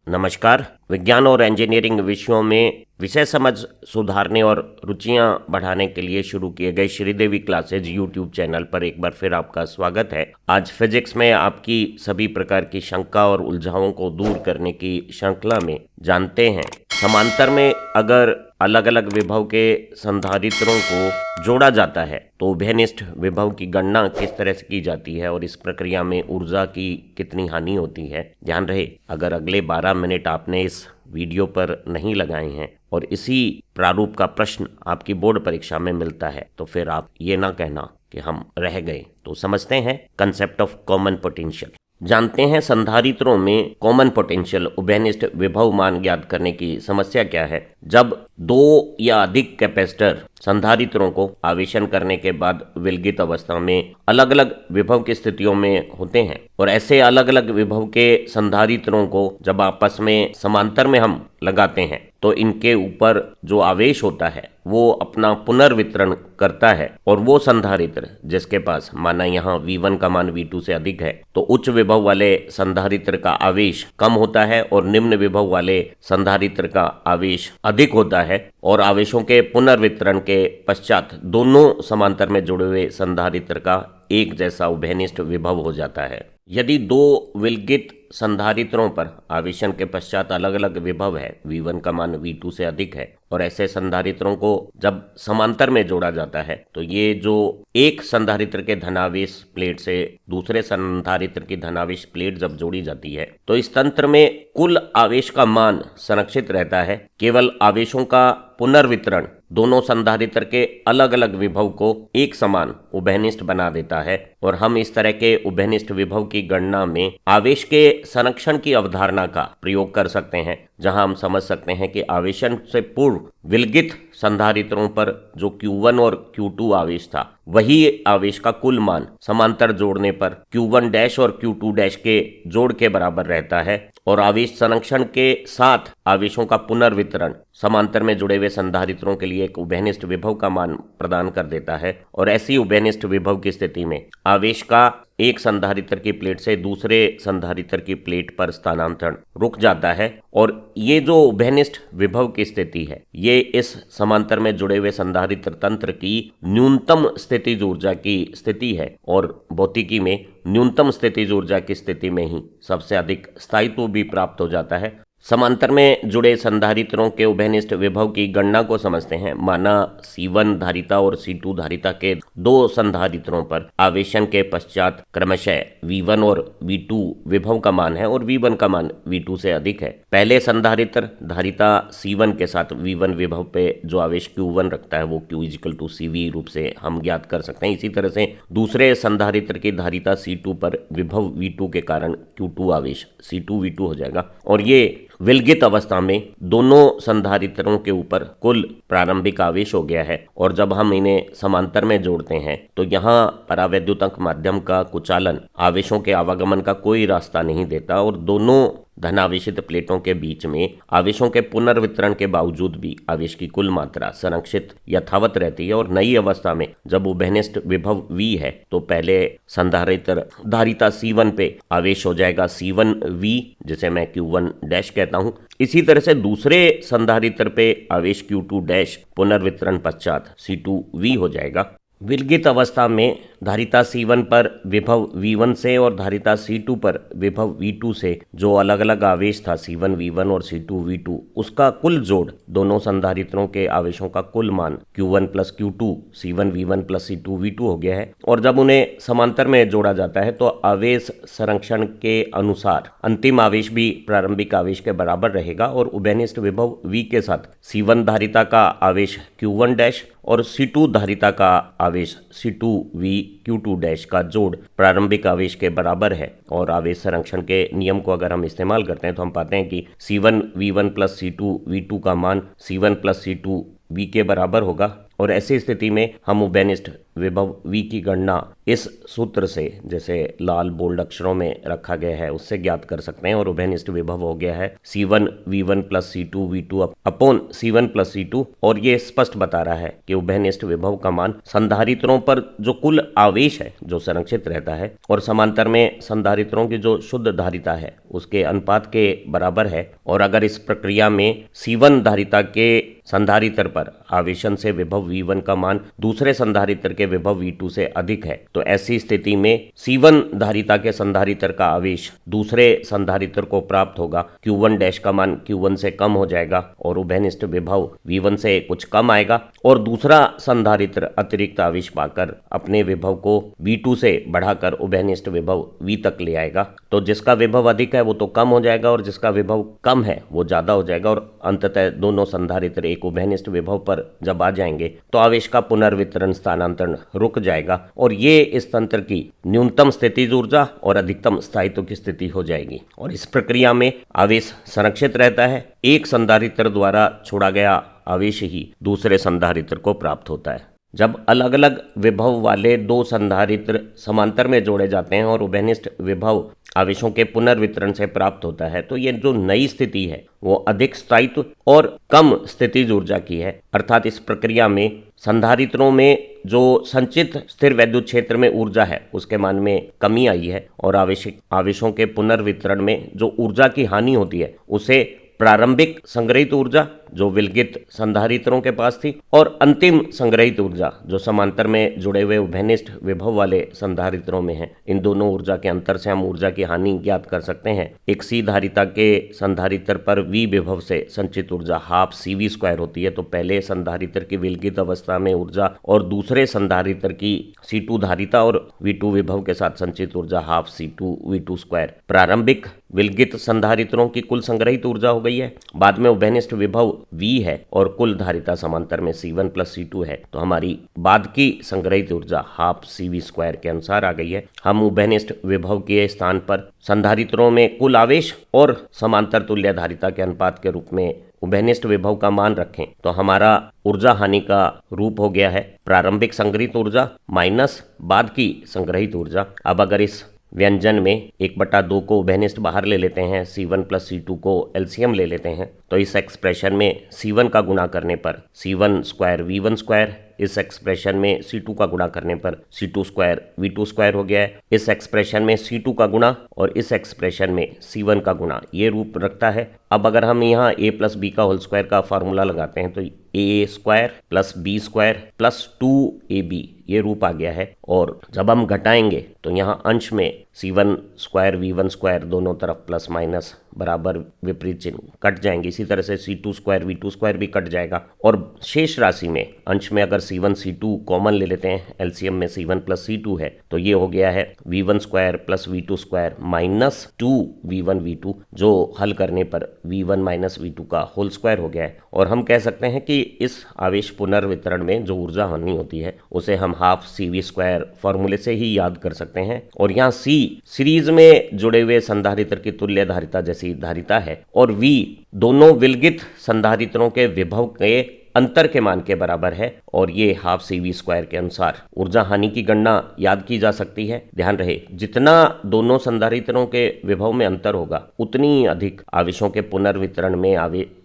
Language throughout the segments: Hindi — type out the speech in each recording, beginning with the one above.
नमस्कार। विज्ञान और इंजीनियरिंग विषयों में विषय समझ सुधारने और रुचियां बढ़ाने के लिए शुरू किए गए श्रीदेवी क्लासेज यूट्यूब चैनल पर एक बार फिर आपका स्वागत है। आज फिजिक्स में आपकी सभी प्रकार की शंका और उलझावों को दूर करने की श्रृंखला में जानते हैं समांतर में अगर अलग अलग विभव के संधारित्रों को जोड़ा जाता है तो उभयनिष्ठ विभव की गणना किस तरह से की जाती है और इस प्रक्रिया में ऊर्जा की कितनी हानि होती है। ध्यान रहे, अगर अगले 12 मिनट आपने इस वीडियो पर नहीं लगाए हैं और इसी प्रारूप का प्रश्न आपकी बोर्ड परीक्षा में मिलता है तो फिर आप ये ना कहना कि हम रह गए। तो समझते हैं कंसेप्ट ऑफ कॉमन पोटेंशियल। जानते हैं संधारित्रों में कॉमन पोटेंशियल उभयनिष्ठ विभव मान ज्ञात करने की समस्या क्या है। जब दो या अधिक कैपेसिटर संधारित्रों को आवेशन करने के बाद विलगित अवस्था में अलग अलग विभव की स्थितियों में होते हैं और ऐसे अलग अलग विभव के संधारित्रों को जब आपस में समांतर में हम लगाते हैं तो इनके ऊपर जो आवेश होता है वो अपना पुनर्वितरण करता है और वो संधारित्र जिसके पास माना यहाँ V1 का मान V2 से अधिक है तो उच्च विभव वाले संधारित्र का आवेश कम होता है और निम्न विभव वाले संधारित्र का आवेश अधिक होता है और आवेशों के पुनर्वितरण के पश्चात दोनों समांतर में जुड़े हुए संधारित्र का एक जैसा उभयनिष्ठ विभव हो जाता है। यदि दो विलगित संधारित्रों पर आवेशन के पश्चात अलग अलग विभव है, V1 का मान V2 से अधिक है और ऐसे संधारित्रों को जब समांतर में जोड़ा जाता है तो ये जो एक संधारित्र के धनावेश प्लेट से दूसरे संधारित्र की धनावेश प्लेट जब जोड़ी जाती है तो इस तंत्र में कुल आवेश का मान संरक्षित रहता है। केवल आवेशों का पुनर्वितरण दोनों संधारित्र के अलग अलग विभव को एक समान उभयनिष्ठ बना देता है और हम इस तरह के उभयनिष्ठ विभव की गणना में आवेश के संरक्षण की अवधारणा का प्रयोग कर सकते हैं, जहां हम समझ सकते हैं कि आवेशन से पूर्व विलगित संधारित्रों पर जो Q1 और Q2 आवेश था वही आवेश का कुल मान समांतर जोड़ने पर Q1 डैश और Q2 डैश के जोड़ के बराबर रहता है और आवेश संरक्षण के साथ आवेशों का पुनर्वितरण समांतर में जुड़े हुए संधारित्रों के लिए एक उभयनिष्ठ विभव का मान प्रदान कर देता है और ऐसी उभयनिष्ठ विभव की स्थिति में आवेश का एक संधारित्र की प्लेट से दूसरे संधारित्र की प्लेट पर स्थानांतरण रुक जाता है और ये जो उभयनिष्ठ विभव की स्थिति है ये इस समांतर में जुड़े हुए संधारित्र तंत्र की न्यूनतम स्थितिज ऊर्जा की स्थिति है और भौतिकी में न्यूनतम स्थितिज ऊर्जा की स्थिति में ही सबसे अधिक स्थायित्व भी प्राप्त हो जाता है। समांतर में जुड़े संधारित्रों के उभयनिष्ठ विभव की गणना को समझते हैं। माना C1 धारिता और C2 धारिता के दो संधारित्रों पर आवेशन के पश्चात क्रमशः V1 और V2 विभव का मान है और V1 का मान V2 से अधिक है। पहले संधारित्र धारिता C1 के साथ V1 विभव पे जो आवेश Q1 रखता है वो Q = CV रूप से हम ज्ञात कर सकते हैं। इसी तरह से दूसरे संधारित्र की धारिता C2 पर विभव V2 के कारण Q2 आवेश C2V2 हो जाएगा और ये विलगित अवस्था में दोनों संधारित्रों के ऊपर कुल प्रारंभिक आवेश हो गया है और जब हम इन्हें समांतर में जोड़ते हैं तो यहाँ परावैद्युतक माध्यम का कुचालन आवेशों के आवागमन का कोई रास्ता नहीं देता और दोनों धनावेशित प्लेटों के बीच में आवेशों के पुनर्वितरण के बावजूद भी आवेश की कुल मात्रा संरक्षित यथावत रहती है और नई अवस्था में जब उभयनिष्ठ विभव V है तो पहले संधारित्र धारिता C1 पे आवेश हो जाएगा C1V जिसे मैं Q1 डैश कहता हूँ। इसी तरह से दूसरे संधारित्र पे आवेश Q2 डैश पुनर्वितरण पश्चात C2V हो जाएगा। विलगित अवस्था में धारिता C1 पर विभव V1 से और धारिता C2 पर विभव V2 से जो अलग अलग आवेश था C1 V1 और C2 V2 उसका कुल जोड़ दोनों संधारित्रों के आवेशों का कुल मान Q1 + Q2 C1 V1 + C2 V2 हो गया है और जब उन्हें समांतर में जोड़ा जाता है तो आवेश संरक्षण के अनुसार अंतिम आवेश भी प्रारंभिक आवेश के बराबर रहेगा और उभयनिष्ठ विभव V के साथ C1 धारिता का आवेश Q1 डैश और C2 धारिता का आवेश C2V Q2 डैश का जोड़ प्रारंभिक आवेश के बराबर है और आवेश संरक्षण के नियम को अगर हम इस्तेमाल करते हैं तो हम पाते हैं कि C1 V1 + C2 V2 का मान C1 + C2 V के बराबर होगा और ऐसी स्थिति में हम उभयनिष्ठ विभव V की गणना इस सूत्र से, जैसे लाल बोल्ड अक्षरों में रखा गया है, उससे ज्ञात कर सकते हैं। और उभयनिष्ठ विभव हो गया है C1 V1 plus C2 V2 upon C1 plus C2। और ये स्पष्ट बता रहा है कि उभयनिष्ठ विभव का मान संधारित्रों पर जो कुल आवेश है जो संरक्षित रहता है और समांतर में संधारित्रों की जो शुद्ध धारिता है उसके अनुपात के बराबर है। और अगर इस प्रक्रिया में C1 धारिता के संधारित्र पर आवेशन से विभव V1 का मान दूसरे संधारित्र के विभव V2 से अधिक है, तो ऐसी स्थिति में C1 धारिता के संधारित्र का आवेश दूसरे संधारित्र को प्राप्त होगा। Q1 डैश का मान Q1 से कम हो जाएगा और उभयनिष्ठ विभव V1 से कुछ कम आएगा और दूसरा संधारित्र अतिरिक्त आवेश पाकर अपने विभव को V2 से बढ़ाकर उभयनिष्ठ विभव V तक ले आएगा। तो जिसका विभव अधिक है वो तो कम हो जाएगा और जिसका विभव कम है वो ज्यादा हो जाएगा और अंततः दोनों संधारित्र एक उभयनिष्ठ विभव पर जब आ जाएंगे तो आवेश का पुनर्वितरण स्थानांतरण रुक जाएगा और ये इस तंत्र की न्यूनतम स्थितिज ऊर्जा और अधिकतम स्थायित्व की स्थिति हो जाएगी। और इस प्रक्रिया में आवेश संरक्षित रहता है। एक संधारित्र द्वारा छोड़ा गया आवेश ही दूसरे संधारित्र को प्राप्त होता है। जब अलग अलग विभव वाले दो संधारित्र समांतर में जोड़े जाते हैं और उभयनिष्ठ विभव आवेशों के पुनर्वितरण से प्राप्त होता है तो ये जो नई स्थिति है वो अधिक स्थायित्व और कम स्थितिज ऊर्जा की है। अर्थात इस प्रक्रिया में संधारित्रों में जो संचित स्थिर वैद्युत क्षेत्र में ऊर्जा है उसके मान में कमी आई है और आवेशों के पुनर्वितरण में जो ऊर्जा की हानि होती है उसे प्रारंभिक संग्रहित ऊर्जा जो विलगित संधारित्रों के पास थी और अंतिम संग्रहित ऊर्जा जो समांतर में जुड़े हुए उभयनिष्ठ विभव वाले संधारित्रों में है, इन दोनों ऊर्जा के अंतर से हम ऊर्जा की हानि ज्ञात कर सकते हैं। एक C धारिता के संधारित्र पर V विभव से संचित ऊर्जा हाफ CV² होती है। तो पहले संधारित्र की विलगित अवस्था में ऊर्जा और दूसरे संधारित्र की C2 धारिता और V2 विभव के साथ संचित ऊर्जा हाफ C2 V2²। प्रारंभिक विलगित संधारित्रों की कुल संग्रहित ऊर्जा हो गई है। बाद में उभयनिष्ठ विभव V है और कुल धारिता समांतर में C1 प्लस C2 है, तो हमारी बाद की संग्रहित ऊर्जा हाफ CV² के अनुसार आ गई है। हम उभयनिष्ठ विभव के स्थान पर संधारित्रों में कुल आवेश और समांतर तुल्य धारिता के अनुपात के रूप में उभयनिष्ठ विभव का मान रखें तो हमारा ऊर्जा हानि का रूप हो गया है प्रारंभिक संग्रहित ऊर्जा माइनस बाद की संग्रहित ऊर्जा। अब अगर इस व्यंजन में 1/2 को उभयनिष्ठ बाहर ले लेते हैं, C1 प्लस C2 को एलसीएम ले लेते हैं, तो इस एक्सप्रेशन में C1 का गुणा करने पर C1² V1², इस एक्सप्रेशन में C2 का गुणा करने पर C2² V2² हो गया है। इस एक्सप्रेशन में C2 का गुणा और इस एक्सप्रेशन में C1 का गुणा ये रूप रखता है। अब अगर हम यहाँ a प्लस बी का होल स्क्वायर का फॉर्मूला लगाते हैं तो a² plus b² plus 2ab ये रूप आ गया है। और जब हम घटाएंगे तो यहाँ अंश में C1² V1² दोनों तरफ प्लस माइनस बराबर विपरीत चिन्ह कट जाएंगे। इसी तरह से C2² V2² भी कट जाएगा और शेष राशि में अंश में अगर C1 C2 कॉमन ले लेते हैं, एलसीएम में C1 प्लस C2 है, तो ये हो गया है V1² plus V2² minus 2V1 V2, जो हल करने पर V1 माइनस V2 का होल स्क्वायर हो गया है। और हम कह सकते हैं कि इस आवेश पुनर्वितरण में जो ऊर्जा हानि होती है उसे हम हाफ CV² फॉर्मूले से ही याद कर सकते हैं। और यहाँ C सीरीज में जुड़े हुए संधारित्र की तुल्य धारिता जैसी धारिता है और V दोनों विलगित संधारित्रों के विभव के अंतर के मान के बराबर है और ये हाफ CV² के अनुसार ऊर्जा हानि की गणना याद की जा सकती है। ध्यान रहे, जितना दोनों संधारित्रों के विभव में अंतर होगा उतनी अधिक आवेशों के पुनर्वितरण में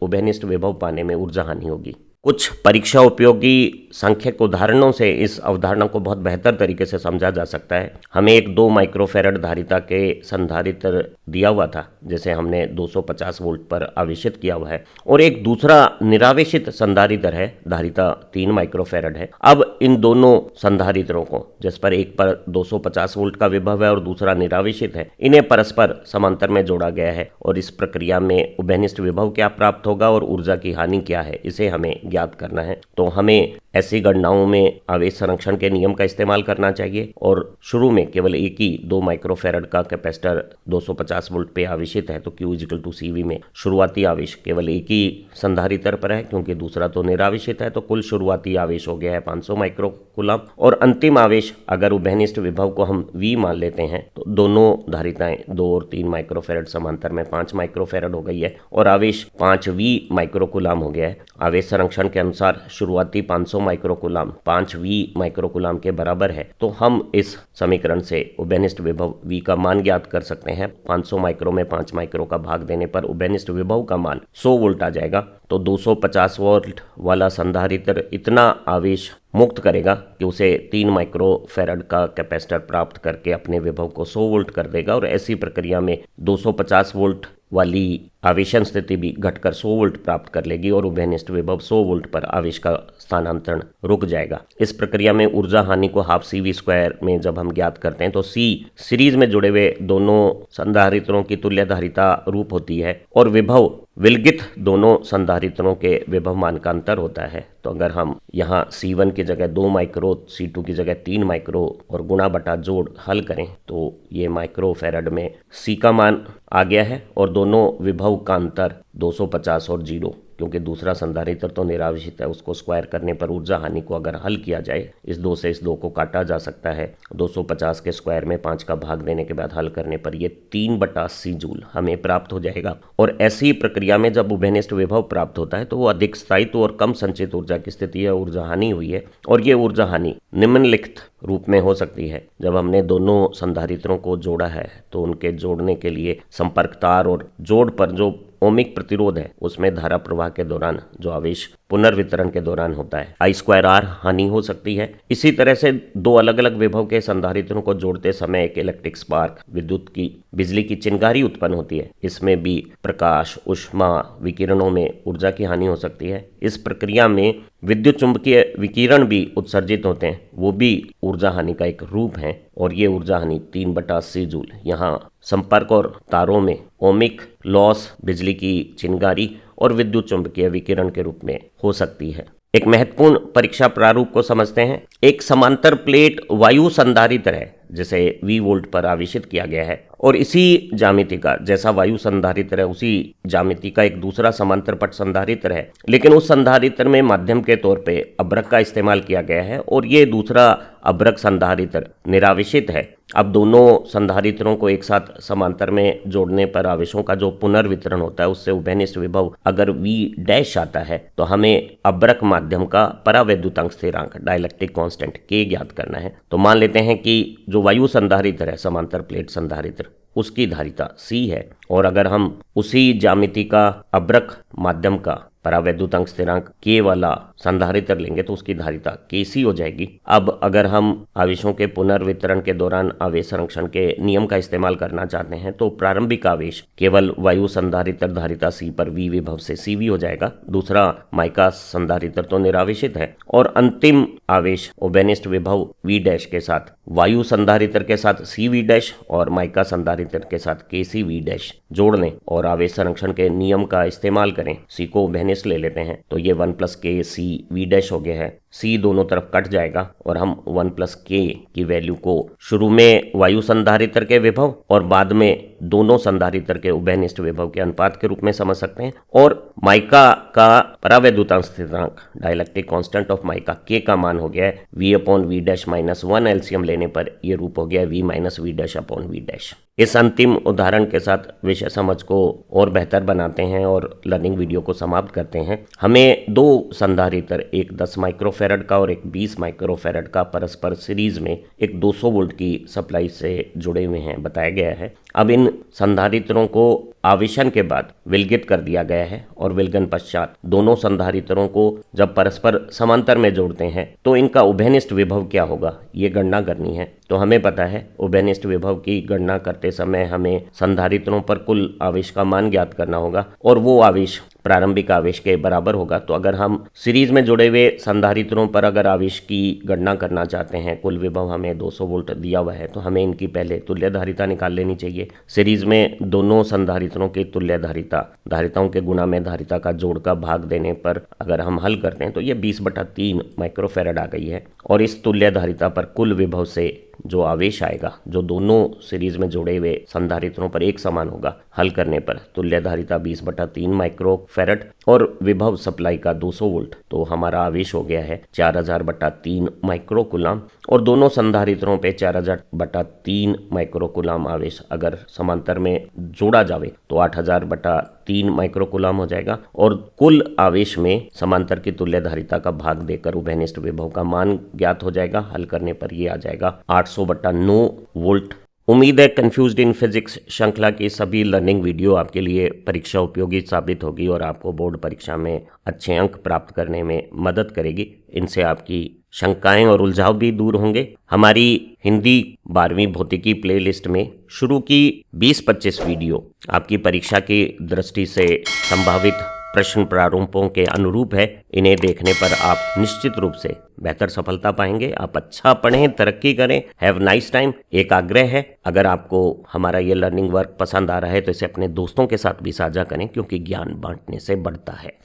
उभयनिष्ठ विभव पाने में ऊर्जा हानि होगी। कुछ परीक्षा उपयोगी सांख्यिक उदाहरणों से इस अवधारणा को बहुत बेहतर तरीके से समझा जा सकता है। हमें एक 2 माइक्रोफैरड धारिता के संधारित्र दिया हुआ था जैसे हमने 250 वोल्ट पर आवेशित किया हुआ है और एक दूसरा निरावेशित संधारित्र है, धारिता 3 माइक्रोफैरड है। अब इन दोनों संधारित्रों को, जिस पर एक पर 250 वोल्ट का विभव है और दूसरा निरावेशित है, इन्हें परस्पर समांतर में जोड़ा गया है और इस प्रक्रिया में उभयनिष्ठ विभव क्या प्राप्त होगा और ऊर्जा की हानि क्या है इसे हमें ज्ञात करना है। तो हमें ऐसी गणनाओं में आवेश संरक्षण के नियम का इस्तेमाल करना चाहिए और शुरू में केवल एक ही 2 माइक्रोफैरड का कैपेसिटर 250 वोल्ट पे आवेशित है तो Q=CV में शुरुआती आवेश केवल एक ही संधारित्र पर है क्योंकि दूसरा तो निरावेशित है, तो कुल शुरुआती आवेश हो गया है 500 माइक्रोकूलम। और अंतिम आवेश अगर उभयनिष्ठ विभव को हम V मान लेते हैं तो दोनों धारिताएं 2 और 3 माइक्रोफैरड समांतर में 5 माइक्रोफैरड हो गई है और आवेश 5V माइक्रोकूलम हो गया है। आवेश संरक्षण के अनुसार शुरुआती 500 माइक्रोकुलाम 5v माइक्रोकुलाम के बराबर है, तो हम इस समीकरण से उभयनिष्ठ विभव v का मान ज्ञात कर सकते हैं। 500 माइक्रो में 5 माइक्रो का भाग देने पर उभयनिष्ठ विभव का मान 100 वोल्ट आ जाएगा। तो 250 वोल्ट वाला संधारित्र इतना आवेश मुक्त करेगा कि उसे 3 माइक्रो फैराड का कैपेसिटर प्राप्त करके अपने विभव को 100 वोल्ट कर देगा, और ऐसी प्रक्रिया में 250 वोल्ट वाली आवेशन स्थिति भी घटकर 100 वोल्ट प्राप्त कर लेगी और उभयनिष्ठ विभव 100 वोल्ट पर आवेश का स्थानांतरण रुक जाएगा। इस प्रक्रिया में ऊर्जा हानि को हाफ CV² में जब हम ज्ञात करते हैं तो C सीरीज में जुड़े हुए दोनों संधारित्रों की तुल्यधारिता रूप होती है और विभव विलगित दोनों संधारित्रों के विभव मान का अंतर होता है। तो अगर हम यहाँ C1 की जगह 2 माइक्रो, C2 की जगह 3 माइक्रो और गुणा बटा जोड़ हल करें तो ये माइक्रो फैराड में C का मान आ गया है और दोनों विभव का अंतर 250 और 0, क्योंकि दूसरा संधारित्र तो निरावेशित है, उसको स्क्वायर करने पर ऊर्जा हानि को अगर हल किया जाए, इस 2 से इस 2 को काटा जा सकता है। 250 के स्क्वायर में 5 का भाग देने के बाद हल करने पर ये 3/80 जूल हमें प्राप्त हो जाएगा। और ऐसी प्रक्रिया में जब उभयनिष्ठ विभव प्राप्त होता है तो वो अधिक स्थायित्व और कम संचित ऊर्जा की स्थिति है, ऊर्जा हानि हुई है। और ये ऊर्जा हानि निम्नलिखित रूप में हो सकती है। जब हमने दोनों संधारित्रों को जोड़ा है तो उनके जोड़ने के लिए संपर्क तार और जोड़ पर जो ओमिक प्रतिरोध है उसमें धारा प्रवाह के दौरान जो आवेश पुनर्वितरण के दौरान होता है I²R हानि हो सकती है। इसी तरह से 2 अलग अलग विभव के संधारित्रों को जोड़ते समय एक इलेक्ट्रिक स्पार्क बिजली की चिंगारी उत्पन्न होती है। इसमें भी प्रकाश, ऊष्मा, विकिरणों में ऊर्जा की हानि हो सकती है। इस प्रक्रिया में विद्युत चुंबकीय विकिरण भी उत्सर्जित होते हैं, वो भी ऊर्जा हानि का एक रूप है और ये ऊर्जा हानि 3/80 जूल यहाँ संपर्क और तारों में ओमिक लॉस, बिजली की चिंगारी और विद्युत चुंबकीय विकिरण के रूप में हो सकती है। एक महत्वपूर्ण परीक्षा प्रारूप को समझते हैं। एक समांतर प्लेट वायु संधारित्र है जिसे V वोल्ट पर आवेशित किया गया है और इसी ज्यामिति का, जैसा वायु संधारित्र है उसी ज्यामिति का एक दूसरा समांतर पट संधारित्र है, लेकिन उस संधारित्र में माध्यम के तौर पे अभ्रक का इस्तेमाल किया गया है और ये दूसरा अभ्रक संधारित्र निरावेशित है। अब दोनों संधारित्रों को एक साथ समांतर में जोड़ने पर आवेशों का जो पुनर्वितरण होता है उससे उभयनिष्ठ विभव अगर V' आता है तो हमें अभ्रक माध्यम का परावैद्युतांक स्थिरांक डाइलेक्ट्रिक कांस्टेंट K ज्ञात करना है। तो मान लेते हैं कि जो वायु संधारित्र है, समांतर प्लेट संधारित्र, उसकी धारिता C है और अगर हम उसी ज्यामिति का अभ्रक माध्यम का परावैद्युतांक स्थिरांक K वाला संधारित्र लेंगे तो उसकी धारिता Kc हो जाएगी। अब अगर हम आवेशों के पुनर्वितरण के दौरान आवेश संरक्षण के नियम का इस्तेमाल करना चाहते हैं तो प्रारंभिक आवेश केवल वायु संधारित्र धारिता C पर V विभव से CV हो जाएगा। दूसरा माइका संधारित्र तो निरावेशित है और अंतिम आवेश उभयनिष्ठ विभव V' के साथ वायु संधारित्र के साथ CV' और माइका संधारित्र के साथ KCV' जोड़ लें और आवेश संरक्षण के नियम का इस्तेमाल करें। C को उभयनिष्ठ ले लेते हैं तो ये 1 + KCV' हो गया है। C दोनों तरफ कट जाएगा और हम 1 + K की वैल्यू को शुरू में वायु संधारित्र के विभव और बाद में दोनों संधारित्र के उभयनिष्ठ विभव के अनुपात के रूप में समझ सकते हैं। और माइका का परावैद्युतांक स्थिरांक dielectric constant of mica K का मान हो गया है V/V' - 1। एलसीएम लेने पर यह रूप हो गया V - V'/V'। इस अंतिम उदाहरण के साथ विषय समझ को और बेहतर बनाते हैं और लर्निंग वीडियो को समाप्त करते हैं। हमें 2 संधारित्र, एक 10 माइक्रोफैराड का और एक 20 माइक्रोफैराड का, परस्पर सीरीज में एक 200 वोल्ट की सप्लाई से जुड़े हुए हैं बताया गया है। अब इन संधारित्रों को आवेशन के बाद विलगित कर दिया गया है और विलगन पश्चात दोनों संधारित्रों को जब परस्पर समांतर में जोड़ते हैं तो इनका उभयनिष्ठ विभव क्या होगा ये गणना करनी है। तो हमें पता है उभयनिष्ठ विभव की गणना करते समय हमें संधारित्रों पर कुल आवेश का मान ज्ञात करना होगा और वो आवेश प्रारंभिक आवेश के बराबर होगा। तो अगर हम सीरीज में जुड़े हुए संधारित्रों पर अगर आवेश की गणना करना चाहते हैं, कुल विभव हमें 200 वोल्ट दिया हुआ है तो हमें इनकी पहले तुल्य धारिता निकाल लेनी चाहिए। सीरीज में दोनों संधारित्रों की तुल्य धारिताओं के गुणा में धारिता का जोड़ का भाग देने पर अगर हम हल करते हैं तो ये 20/3 माइक्रोफैराड आ गई है और इस तुल्य धारिता पर कुल विभव से जो आवेश आएगा जो दोनों सीरीज में जुड़े हुए संधारित्रों पर एक समान होगा, हल करने पर तुल्य धारिता 20/3 माइक्रोफैराड और विभव सप्लाई का 200 वोल्ट, तो हमारा आवेश हो गया है 4000/3 माइक्रोकुलाम। और दोनों संधारित्रों पे 4000/3 माइक्रोकुलाम आवेश अगर समांतर में जोड़ा जावे तो 8000/3 3 माइक्रोकूलम हो जाएगा और कुल आवेश में समांतर की तुल्यधारिता का भाग देकर उभयनिष्ठ विभव का मान ज्ञात हो जाएगा। हल करने पर ये आ जाएगा 800/9 वोल्ट। उम्मीद है कंफ्यूज्ड इन फिजिक्स श्रृंखला की सभी लर्निंग वीडियो आपके लिए परीक्षा उपयोगी साबित होगी और आपको बोर्ड परीक्षा में अच्छे अंक प्राप्त करने में मदद करेगी। इनसे आपकी शंकाएं और उलझाव भी दूर होंगे। हमारी हिंदी 12वीं भौतिकी प्लेलिस्ट में शुरू की 20-25 वीडियो आपकी परीक्षा की दृष्टि से संभावित प्रश्न प्रारूपों के अनुरूप है। इन्हें देखने पर आप निश्चित रूप से बेहतर सफलता पाएंगे। आप अच्छा पढ़ें, तरक्की करें। Have nice time. एक आग्रह है, अगर आपको हमारा ये लर्निंग वर्क पसंद आ रहा है तो इसे अपने दोस्तों के साथ भी साझा करें, क्योंकि ज्ञान बांटने से बढ़ता है।